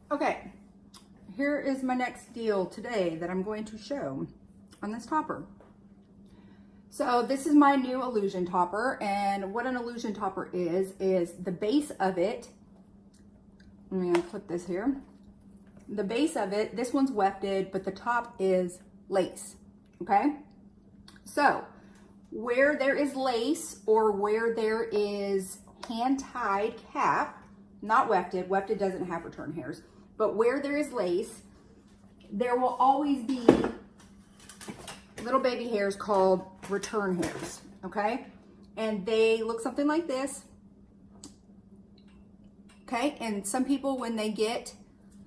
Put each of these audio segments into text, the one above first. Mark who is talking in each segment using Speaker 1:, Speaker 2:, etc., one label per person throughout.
Speaker 1: Okay, here is my next deal today that I'm going to show on this topper. So this is my new illusion topper, and what an illusion topper is the base of it. I'm gonna clip this here. The base of it, this one's wefted, but the top is lace, okay? So where there is lace or where there is hand-tied cap, not wefted, wefted doesn't have return hairs, but where there is lace, there will always be little baby hairs called return hairs, okay? And they look something like this, okay? And some people when they get,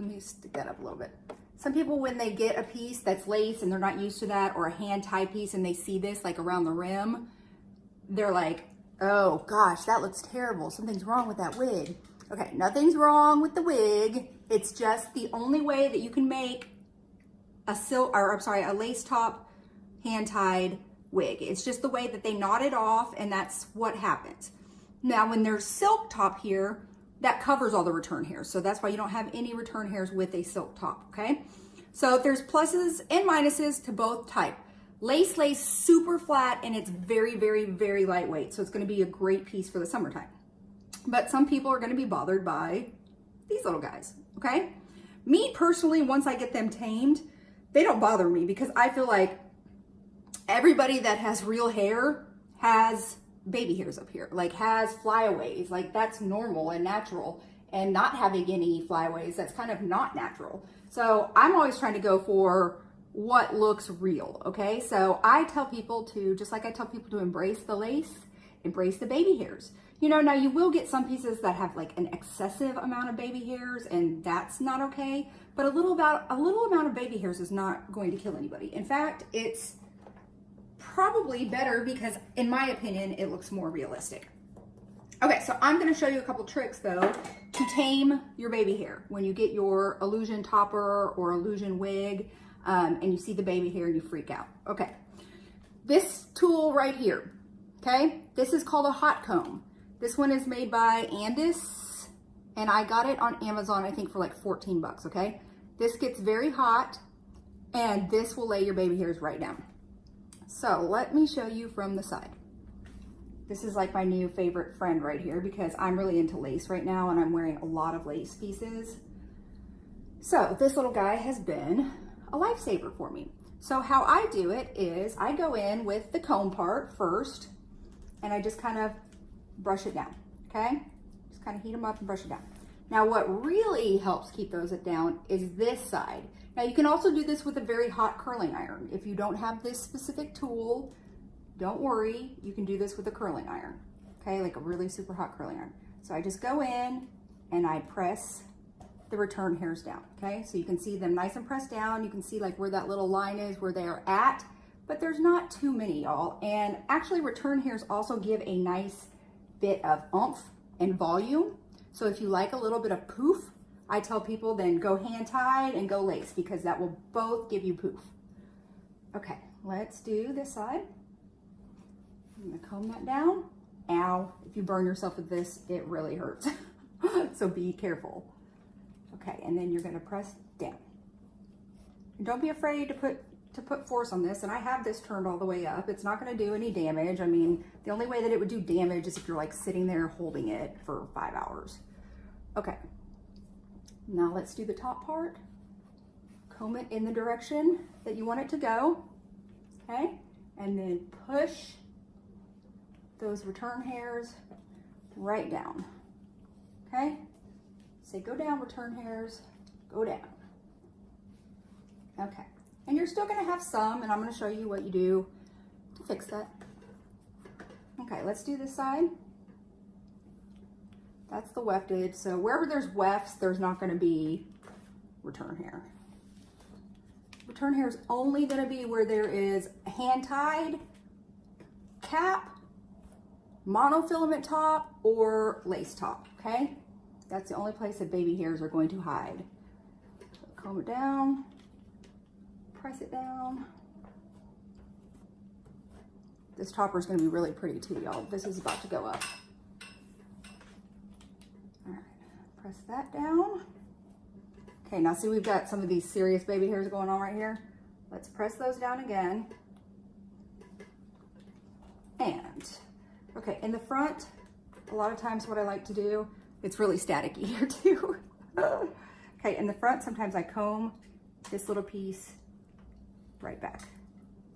Speaker 1: let me stick that up a little bit. Some people when they get a piece that's lace and they're not used to that, or a hand-tied piece and they see this like around the rim, they're like, oh gosh, that looks terrible. Something's wrong with that wig. Okay, nothing's wrong with the wig. It's just the only way that you can make a lace top hand-tied wig. It's just the way that they knot it off, and that's what happens. Now, when there's silk top here, that covers all the return hairs. So that's why you don't have any return hairs with a silk top, okay? So there's pluses and minuses to both type. Lace lays super flat, and it's very, very, very lightweight. So it's gonna be a great piece for the summertime. But some people are gonna be bothered by these little guys, okay? Me personally, once I get them tamed, they don't bother me because I feel like everybody that has real hair has baby hairs up here, like has flyaways, like that's normal and natural, and not having any flyaways, that's kind of not natural. So I'm always trying to go for what looks real, okay? So I tell people to, just like I tell people to embrace the lace, embrace the baby hairs. You know, now you will get some pieces that have like an excessive amount of baby hairs, and that's not okay, but a little amount of baby hairs is not going to kill anybody. In fact, it's probably better because, in my opinion, it looks more realistic. Okay, so I'm gonna show you a couple tricks though to tame your baby hair when you get your illusion topper or illusion wig and you see the baby hair and you freak out. Okay, this tool right here, okay, this is called a hot comb. This one is made by Andis, and I got it on Amazon, I think for like 14 bucks, okay? This gets very hot, and this will lay your baby hairs right down. So let me show you from the side. This is like my new favorite friend right here because I'm really into lace right now and I'm wearing a lot of lace pieces. So this little guy has been a lifesaver for me. So how I do it is I go in with the comb part first, and I just kind of brush it down, okay? Just kind of heat them up and brush it down. Now what really helps keep those down is this side. Now you can also do this with a very hot curling iron. If you don't have this specific tool, don't worry, you can do this with a curling iron, okay? Like a really super hot curling iron. So I just go in and I press the return hairs down, okay? So you can see them nice and pressed down. You can see like where that little line is, where they're at, but there's not too many, y'all. And actually return hairs also give a nice bit of oomph and volume. So if you like a little bit of poof, I tell people then go hand tied and go lace because that will both give you poof. Okay, let's do this side. I'm gonna comb that down. Ow, if you burn yourself with this, it really hurts. So be careful. Okay, and then you're gonna press down. And don't be afraid to put force on this, and I have this turned all the way up. It's not gonna do any damage. I mean, the only way that it would do damage is if you're like sitting there holding it for 5 hours. Okay, now let's do the top part. Comb it in the direction that you want it to go, okay? And then push those return hairs right down, okay? Say go down, return hairs, go down. Okay. And you're still gonna have some, and I'm gonna show you what you do to fix that. Okay, let's do this side. That's the wefted. So wherever there's wefts, there's not gonna be return hair. Return hair is only gonna be where there is hand-tied, cap, monofilament top, or lace top, okay? That's the only place that baby hairs are going to hide. So comb it down. Press it down. This topper is going to be really pretty too, y'all. This is about to go up. All right, press that down. Okay, now see we've got some of these serious baby hairs going on right here. Let's press those down again. And, okay, in the front, a lot of times what I like to do, it's really staticky here too. Okay, in the front, sometimes I comb this little piece right back.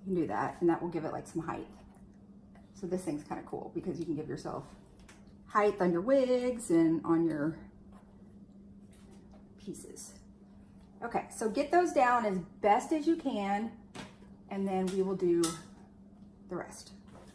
Speaker 1: You can do that, and that will give it like some height. So this thing's kind of cool because you can give yourself height on your wigs and on your pieces. Okay, so get those down as best as you can, and then we will do the rest.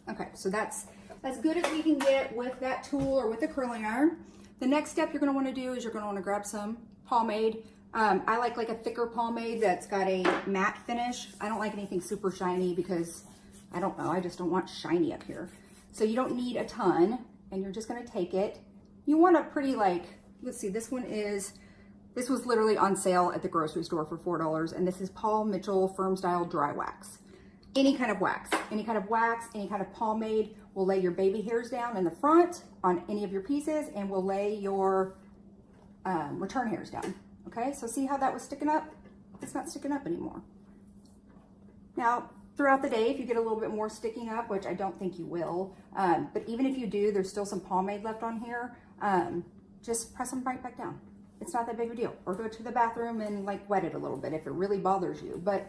Speaker 1: Okay, so that's as good as we can get with that tool or with a curling iron. The next step you're gonna wanna do is you're gonna wanna grab some pomade. I like a thicker pomade that's got a matte finish. I don't like anything super shiny because I don't know, I just don't want shiny up here. So you don't need a ton, and you're just gonna take it. You want a pretty let's see, this was literally on sale at the grocery store for $4, and this is Paul Mitchell Firm Style Dry Wax. Any kind of wax, any kind of pomade will lay your baby hairs down in the front on any of your pieces, and will lay your return hairs down. Okay, so see how that was sticking up? It's not sticking up anymore. Now, throughout the day, if you get a little bit more sticking up, which I don't think you will, but even if you do, there's still some pomade left on here, just press them right back down. It's not that big of a deal. Or go to the bathroom and wet it a little bit if it really bothers you. But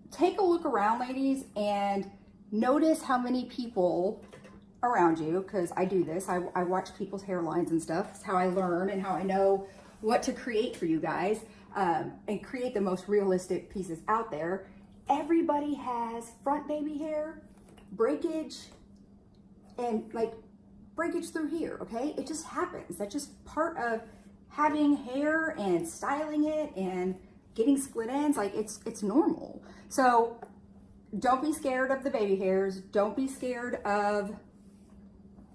Speaker 1: take a look around, ladies, and notice how many people around you, because I do this, I watch people's hairlines and stuff. It's how I learn and how I know what to create for you guys, and create the most realistic pieces out there. Everybody has front baby hair, breakage, and breakage through here, okay? It just happens. That's just part of having hair and styling it and getting split ends. It's normal. So don't be scared of the baby hairs. Don't be scared of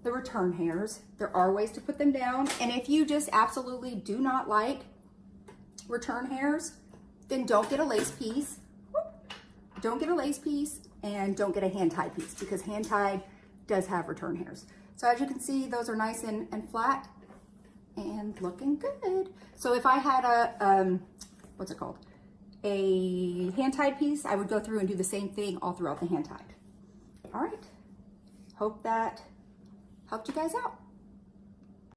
Speaker 1: the return hairs. There are ways to put them down. And if you just absolutely do not like return hairs, then don't get a lace piece. Don't get a lace piece, and don't get a hand-tied piece, because hand-tied does have return hairs. So as you can see, those are nice and flat and looking good. So if I had a, what's it called? A hand-tied piece, I would go through and do the same thing all throughout the hand-tied. All right, hope that helped you guys out.